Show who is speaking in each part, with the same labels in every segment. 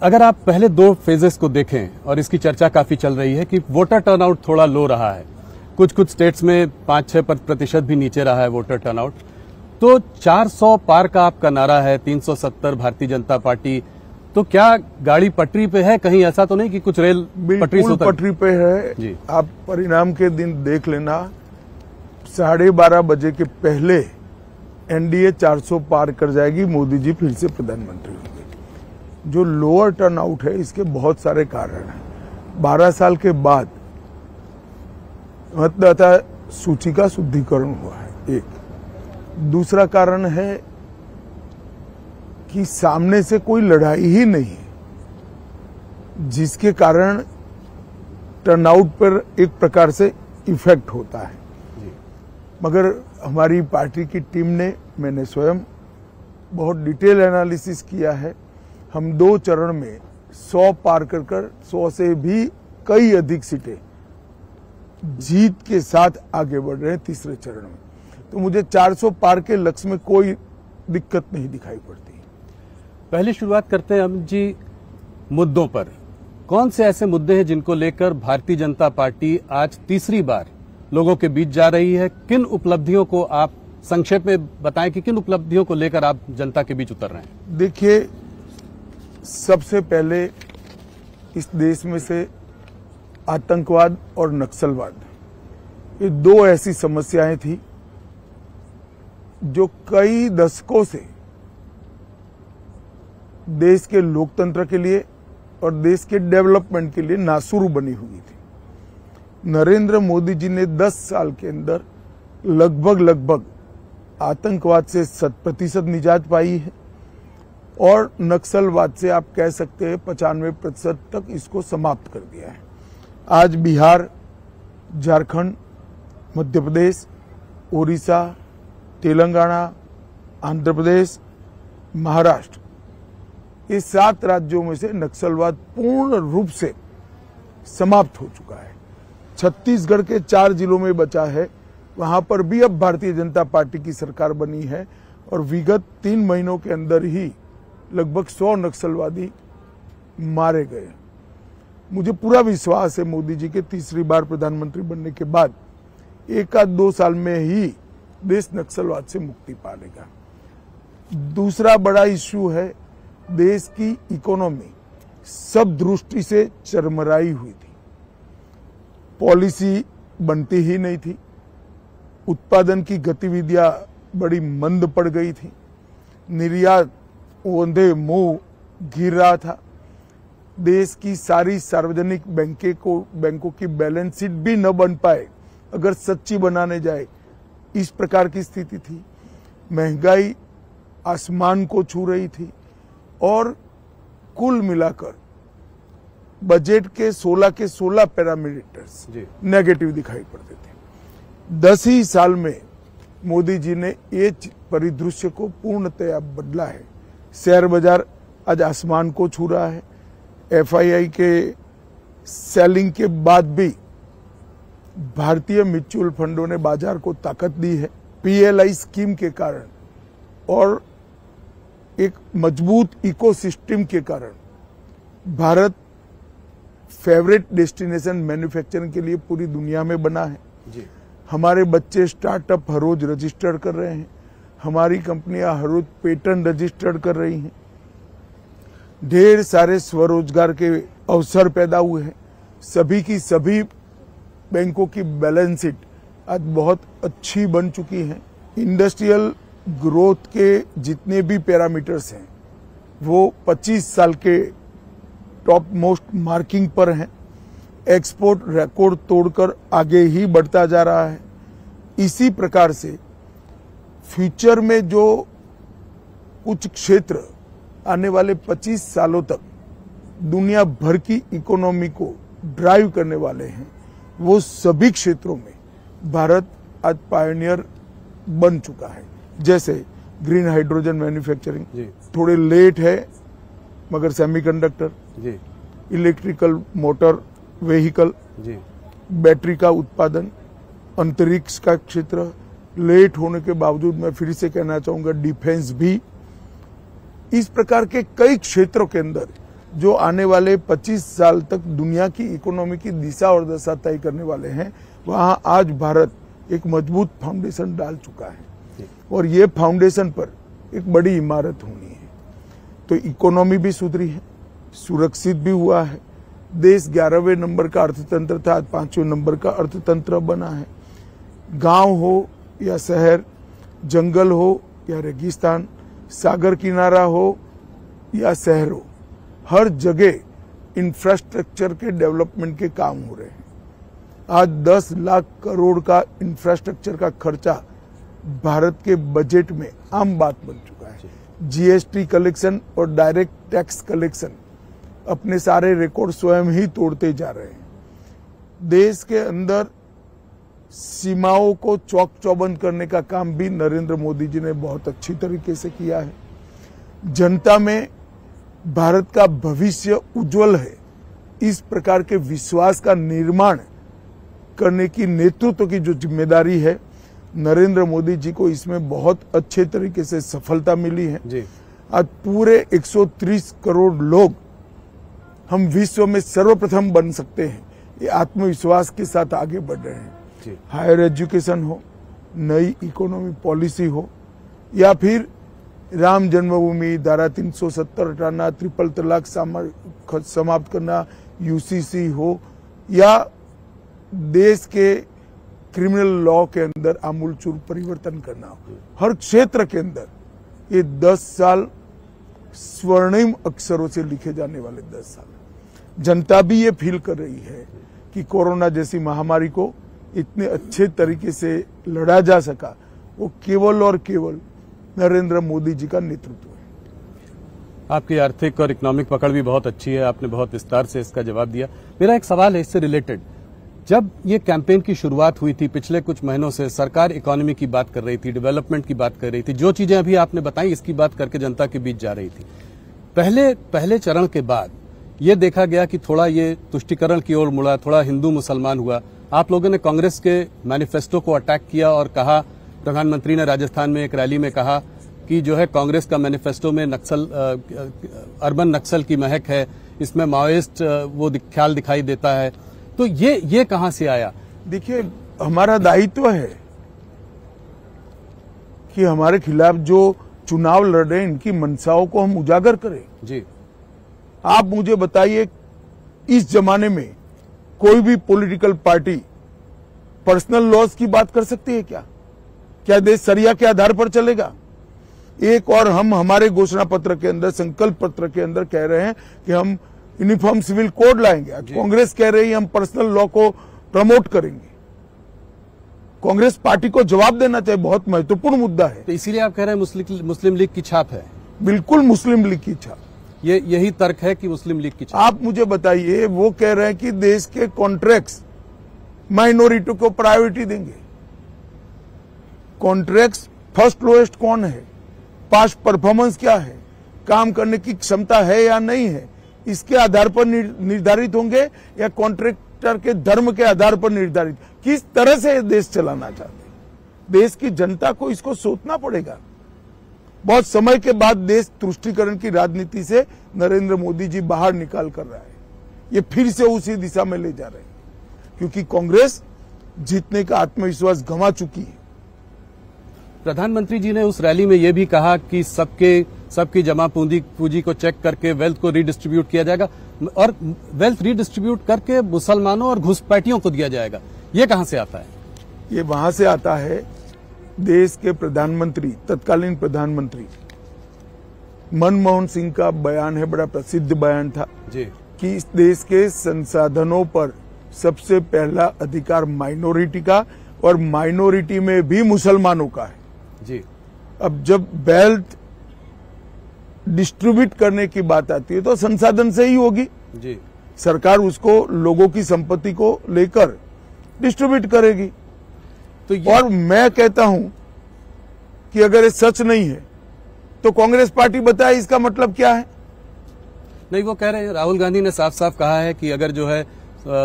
Speaker 1: अगर आप पहले दो फेजेस को देखें और इसकी चर्चा काफी चल रही है कि वोटर टर्नआउट थोड़ा लो रहा है, कुछ स्टेट्स में 5-6% भी नीचे रहा है वोटर टर्नआउट, तो 400 पार का आपका नारा है, 370 भारतीय जनता पार्टी, तो क्या गाड़ी पटरी पे है? कहीं ऐसा तो नहीं कि कुछ रेल पटरी से
Speaker 2: पटरी पे है जी। आप परिणाम के दिन देख लेना, 12:30 बजे के पहले एनडीए 400 पार कर जाएगी, मोदी जी फिर से प्रधानमंत्री होंगे। जो लोअर टर्नआउट है इसके बहुत सारे कारण हैं। 12 साल के बाद मतदाता सूची का शुद्धिकरण हुआ है, एक। दूसरा कारण है कि सामने से कोई लड़ाई ही नहीं है, जिसके कारण टर्नआउट पर एक प्रकार से इफेक्ट होता है। मगर हमारी पार्टी की टीम ने, मैंने स्वयं बहुत डिटेल एनालिसिस किया है। हम 2 चरण में 100 पार कर 100 से भी कई अधिक सीटें जीत के साथ आगे बढ़ रहे हैं तीसरे चरण में। तो मुझे 400 पार के लक्ष्य में कोई दिक्कत नहीं दिखाई पड़ती।
Speaker 1: पहले शुरुआत करते हैं अमित जी मुद्दों पर। कौन से ऐसे मुद्दे हैं जिनको लेकर भारतीय जनता पार्टी आज तीसरी बार लोगों के बीच जा रही है? किन उपलब्धियों को आप संक्षेप में बताएं कि किन उपलब्धियों को लेकर आप जनता के बीच उतर रहे हैं?
Speaker 2: देखिए, सबसे पहले इस देश में से आतंकवाद और नक्सलवाद, ये 2 ऐसी समस्याएं थी जो कई दशकों से देश के लोकतंत्र के लिए और देश के डेवलपमेंट के लिए नासुर बनी हुई थी। नरेंद्र मोदी जी ने 10 साल के अंदर लगभग आतंकवाद से 100% निजात पाई है और नक्सलवाद से आप कह सकते हैं 95% तक इसको समाप्त कर दिया है। आज बिहार, झारखंड, मध्य प्रदेश, ओडिशा, तेलंगाना, आंध्र प्रदेश, महाराष्ट्र, ये 7 राज्यों में से नक्सलवाद पूर्ण रूप से समाप्त हो चुका है। छत्तीसगढ़ के 4 जिलों में बचा है, वहां पर भी अब भारतीय जनता पार्टी की सरकार बनी है और विगत 3 महीनों के अंदर ही लगभग 100 नक्सलवादी मारे गए। मुझे पूरा विश्वास है मोदी जी के तीसरी बार प्रधानमंत्री बनने के बाद 1-2 साल में ही देश नक्सलवाद से मुक्ति पा लेगा। दूसरा बड़ा इश्यू है, देश की इकोनॉमी सब दृष्टि से चरमराई हुई थी। पॉलिसी बनती ही नहीं थी, उत्पादन की गतिविधियां बड़ी मंद पड़ गई थी, निर्यात ओंधे मुंह गिर रहा था, देश की सारी सार्वजनिक बैंकों की बैलेंस शीट भी न बन पाए अगर सच्ची बनाने जाए, इस प्रकार की स्थिति थी। महंगाई आसमान को छू रही थी और कुल मिलाकर बजट के 16 पैरामीटर्स नेगेटिव दिखाई पड़ते थे। 10 ही साल में मोदी जी ने ये परिदृश्य को पूर्णतया बदला है। शेयर बाजार आज आसमान को छू रहा है। एफआईआई के सेलिंग के बाद भी भारतीय म्यूचुअल फंडों ने बाजार को ताकत दी है। पीएलआई स्कीम के कारण और एक मजबूत इकोसिस्टम के कारण भारत फेवरेट डेस्टिनेशन मैन्युफैक्चरिंग के लिए पूरी दुनिया में बना है जी। हमारे बच्चे स्टार्टअप हर रोज रजिस्टर कर रहे हैं, हमारी कंपनियां हर रोज पेटेंट रजिस्टर कर रही हैं, ढेर सारे स्वरोजगार के अवसर पैदा हुए हैं। सभी की सभी बैंकों की बैलेंस शीट आज बहुत अच्छी बन चुकी है। इंडस्ट्रियल ग्रोथ के जितने भी पैरामीटर्स हैं वो 25 साल के टॉप मोस्ट मार्किंग पर हैं। एक्सपोर्ट रिकॉर्ड तोड़कर आगे ही बढ़ता जा रहा है। इसी प्रकार से फ्यूचर में जो कुछ क्षेत्र आने वाले 25 सालों तक दुनिया भर की इकोनॉमी को ड्राइव करने वाले हैं, वो सभी क्षेत्रों में भारत आज पायनियर बन चुका है। जैसे ग्रीन हाइड्रोजन मैन्युफैक्चरिंग थोड़े लेट है, मगर semiconductor, electrical motor vehicle, battery का उत्पादन, अंतरिक्ष का क्षेत्र लेट होने के बावजूद मैं फिर से कहना चाहूंगा डिफेंस भी, इस प्रकार के कई क्षेत्रों के अंदर जो आने वाले 25 साल तक दुनिया की इकोनॉमी की दिशा और दशा तय करने वाले हैं, वहां आज भारत एक मजबूत फाउंडेशन डाल चुका है और ये फाउंडेशन पर एक बड़ी इमारत होनी है। तो इकोनॉमी भी सुधरी है, सुरक्षित भी हुआ है, देश 11वें नंबर का अर्थतंत्र था, आज 5वें नंबर का अर्थतंत्र बना है। गांव हो या शहर, जंगल हो या रेगिस्तान, सागर किनारा हो या शहर हो, हर जगह इंफ्रास्ट्रक्चर के डेवलपमेंट के काम हो रहे हैं। आज 10 लाख करोड़ का इंफ्रास्ट्रक्चर का खर्चा भारत के बजट में आम बात बन चुका है। जीएसटी कलेक्शन और डायरेक्ट टैक्स कलेक्शन अपने सारे रिकॉर्ड स्वयं ही तोड़ते जा रहे हैं। देश के अंदर सीमाओं को चौक चौबंद करने का काम भी नरेंद्र मोदी जी ने बहुत अच्छी तरीके से किया है। जनता में भारत का भविष्य उज्जवल है, इस प्रकार के विश्वास का निर्माण करने की नेतृत्व की जो जिम्मेदारी है, नरेंद्र मोदी जी को इसमें बहुत अच्छे तरीके से सफलता मिली है जी। आज पूरे 130 करोड़ लोग हम विश्व में सर्वप्रथम बन सकते हैं, ये आत्मविश्वास के साथ आगे बढ़ रहे हैं। हायर एजुकेशन हो, नई इकोनॉमी पॉलिसी हो, या फिर राम जन्मभूमि, धारा 370 हटाना, ट्रिपल तलाक समाप्त करना, यूसीसी हो, या देश के क्रिमिनल लॉ के अंदर आमूलचूल परिवर्तन करना हो, हर क्षेत्र के अंदर ये 10 साल स्वर्णिम अक्षरों से लिखे जाने वाले 10 साल। जनता भी ये फील कर रही है कि कोरोना जैसी महामारी को इतने अच्छे तरीके से लड़ा जा सका, वो केवल और केवल नरेंद्र मोदी जी का नेतृत्व है।
Speaker 1: आपकी आर्थिक और इकोनॉमिक पकड़ भी बहुत अच्छी है, आपने बहुत विस्तार से इसका जवाब दिया। मेरा एक सवाल है इससे रिलेटेड, जब ये कैंपेन की शुरुआत हुई थी पिछले कुछ महीनों से, सरकार इकोनॉमी की बात कर रही थी, डेवलपमेंट की बात कर रही थी, जो चीजें अभी आपने बताई इसकी बात करके जनता के बीच जा रही थी। पहले चरण के बाद ये देखा गया कि थोड़ा ये तुष्टीकरण की ओर मुड़ा, थोड़ा हिंदू मुसलमान हुआ। आप लोगों ने कांग्रेस के मैनिफेस्टो को अटैक किया और कहा, प्रधानमंत्री ने राजस्थान में एक रैली में कहा कि जो है कांग्रेस का मैनिफेस्टो में नक्सल, अर्बन नक्सल की महक है, इसमें माओइस्ट वो ख्याल दिखाई देता है। तो ये कहां से आया?
Speaker 2: देखिए, हमारा दायित्व है कि हमारे खिलाफ जो चुनाव लड़ रहे हैं इनकी मंशाओं को हम उजागर करें
Speaker 1: जी।
Speaker 2: आप मुझे बताइए, इस जमाने में कोई भी पॉलिटिकल पार्टी पर्सनल लॉस की बात कर सकती है क्या? क्या देश सरिया के आधार पर चलेगा? एक और हम हमारे घोषणा पत्र के अंदर, संकल्प पत्र के अंदर कह रहे हैं कि हम यूनिफॉर्म सिविल कोड लाएंगे। कांग्रेस कह रही है हम पर्सनल लॉ को प्रमोट करेंगे। कांग्रेस पार्टी को जवाब देना चाहिए, बहुत महत्वपूर्ण मुद्दा है।
Speaker 1: तो इसीलिए आप कह रहे हैं मुस्लिम लीग की छाप है?
Speaker 2: बिल्कुल मुस्लिम लीग की छाप।
Speaker 1: यही तर्क है कि मुस्लिम लीग की छाप।
Speaker 2: आप मुझे बताइए, वो कह रहे हैं कि देश के कॉन्ट्रैक्ट्स माइनॉरिटी को प्रायोरिटी देंगे। कॉन्ट्रैक्ट्स फर्स्ट लोएस्ट कौन है, पास्ट परफॉर्मेंस क्या है, काम करने की क्षमता है या नहीं है, इसके आधार पर निर्धारित होंगे या कॉन्ट्रैक्टर के धर्म के आधार पर निर्धारित? किस तरह से देश चलाना चाहते हैं? देश की जनता को इसको सोचना पड़ेगा। बहुत समय के बाद देश तुष्टीकरण की राजनीति से नरेंद्र मोदी जी बाहर निकाल कर रहा है, ये फिर से उसी दिशा में ले जा रहे हैं, क्योंकि कांग्रेस जीतने का आत्मविश्वास गंवा चुकी है।
Speaker 1: प्रधानमंत्री जी ने उस रैली में यह भी कहा कि सबकी जमा पूंजी को चेक करके वेल्थ को रिडिस्ट्रीब्यूट किया जाएगा और वेल्थ रिडिस्ट्रीब्यूट करके मुसलमानों और घुसपैठियों को दिया जाएगा। ये कहां से आता है?
Speaker 2: ये वहां से आता है, देश के प्रधानमंत्री, तत्कालीन प्रधानमंत्री मनमोहन सिंह का बयान है, बड़ा प्रसिद्ध बयान था
Speaker 1: जी,
Speaker 2: कि इस देश के संसाधनों पर सबसे पहला अधिकार माइनॉरिटी का और माइनॉरिटी में भी मुसलमानों का है
Speaker 1: जी।
Speaker 2: अब जब वेल्थ डिस्ट्रीब्यूट करने की बात आती है तो संसाधन से ही होगी
Speaker 1: जी।
Speaker 2: सरकार उसको लोगों की संपत्ति को लेकर डिस्ट्रीब्यूट करेगी। तो और मैं कहता हूं कि अगर ये सच नहीं है तो कांग्रेस पार्टी बताए इसका मतलब क्या है?
Speaker 1: नहीं, वो कह रहे हैं, राहुल गांधी ने साफ साफ कहा है कि अगर जो है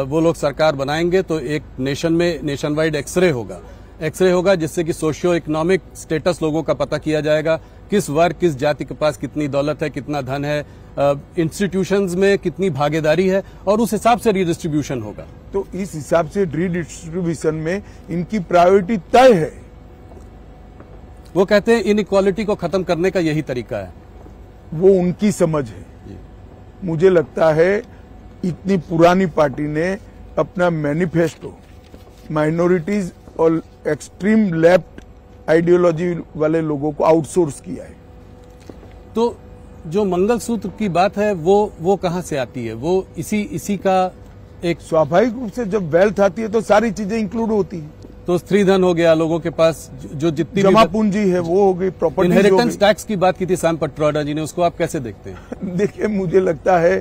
Speaker 1: वो लोग सरकार बनाएंगे तो एक नेशन वाइड एक्सरे होगा जिससे कि सोशियो इकोनॉमिक स्टेटस लोगों का पता किया जाएगा, किस वर्ग किस जाति के पास कितनी दौलत है, कितना धन है, इंस्टीट्यूशंस में कितनी भागीदारी है, और उस हिसाब से रीडिस्ट्रीब्यूशन होगा।
Speaker 2: तो इस हिसाब से रीडिस्ट्रीब्यूशन में इनकी प्रायोरिटी तय है।
Speaker 1: वो कहते हैं इनइक्वालिटी को खत्म करने का यही तरीका है।
Speaker 2: वो उनकी समझ है। मुझे लगता है इतनी पुरानी पार्टी ने अपना मैनिफेस्टो माइनॉरिटीज और एक्सट्रीम लेफ्ट आइडियोलॉजी वाले लोगों को आउटसोर्स किया है।
Speaker 1: तो जो मंगलसूत्र की बात है वो कहां से आती है? वो इसी का एक
Speaker 2: स्वाभाविक रूप से जब वेल्थ आती है तो सारी चीजें इंक्लूड होती हैं।
Speaker 1: तो स्त्री धन हो गया, लोगों के पास जो जितनी
Speaker 2: जमा पूंजी है वो हो गई, प्रॉपर्टी।
Speaker 1: इनहेरिटेंस टैक्स की बात की थी सैम पित्रोदा जी ने, उसको आप कैसे देखते हैं?
Speaker 2: देखिए, मुझे लगता है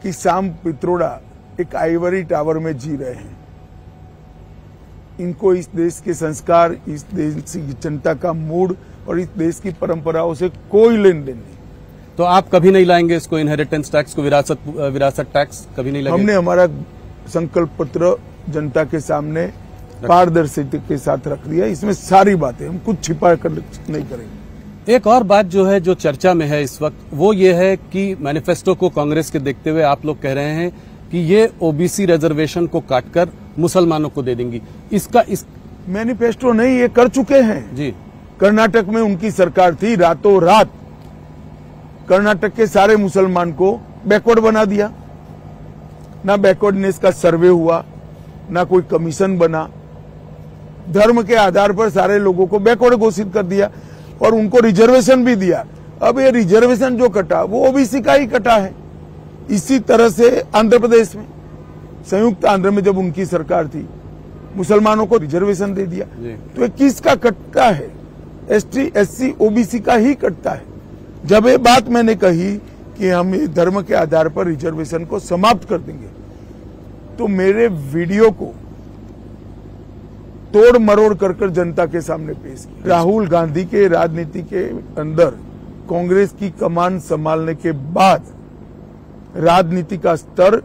Speaker 2: कि सैम पित्रोदा एक आइवरी टावर में जी रहे हैं। इनको इस देश के संस्कार, इस देश की जनता का मूड और इस देश की परंपराओं से कोई लेन देन नहीं।
Speaker 1: तो आप कभी नहीं लाएंगे इसको, इनहेरिटेंस टैक्स को, विरासत टैक्स कभी नहीं लाएंगे?
Speaker 2: हमने हमारा संकल्प पत्र जनता के सामने पारदर्शिता के साथ रख दिया। इसमें सारी बातें, हम कुछ छिपा कर नहीं करेंगे।
Speaker 1: एक और बात जो है, जो चर्चा में है इस वक्त, वो ये है कि मैनिफेस्टो को कांग्रेस के देखते हुए आप लोग कह रहे हैं कि ये ओबीसी रिजर्वेशन को काटकर मुसलमानों को दे देंगी। इस
Speaker 2: मैनिफेस्टो नहीं, ये कर चुके हैं
Speaker 1: जी।
Speaker 2: कर्नाटक में उनकी सरकार थी, रातों रात कर्नाटक के सारे मुसलमान को बैकवर्ड बना दिया। ना बैकवर्डनेस का सर्वे हुआ, ना कोई कमीशन बना, धर्म के आधार पर सारे लोगों को बैकवर्ड घोषित कर दिया और उनको रिजर्वेशन भी दिया। अब ये रिजर्वेशन जो कटा वो ओबीसी का ही कटा है। इसी तरह से आंध्र प्रदेश में, संयुक्त आंध्र में जब उनकी सरकार थी, मुसलमानों को रिजर्वेशन दे दिया। तो ये किसका कटता है? एसटी, एससी, ओबीसी का ही कटता है। जब ये बात मैंने कही कि हम धर्म के आधार पर रिजर्वेशन को समाप्त कर देंगे, तो मेरे वीडियो को तोड़ मरोड़ कर जनता के सामने पेश किया। राहुल गांधी के राजनीति के अंदर कांग्रेस की कमान संभालने के बाद राजनीति का स्तर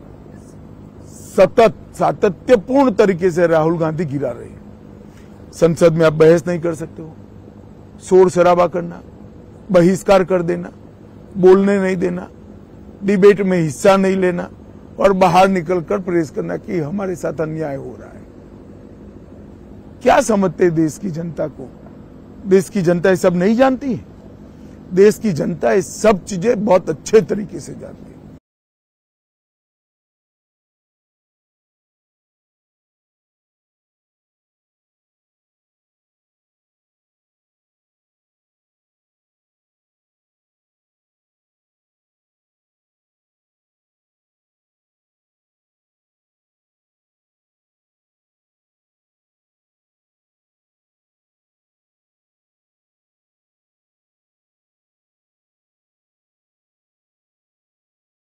Speaker 2: सतत सातत्यपूर्ण तरीके से राहुल गांधी गिरा रहे हैं। संसद में आप बहस नहीं कर सकते हो, शोर शराबा करना, बहिष्कार कर देना, बोलने नहीं देना, डिबेट में हिस्सा नहीं लेना और बाहर निकलकर प्रेस करना कि हमारे साथ अन्याय हो रहा है। क्या समझते देश की जनता को? देश की जनता ये सब नहीं जानती है। देश की जनता ये सब चीजें बहुत अच्छे तरीके से जानती है।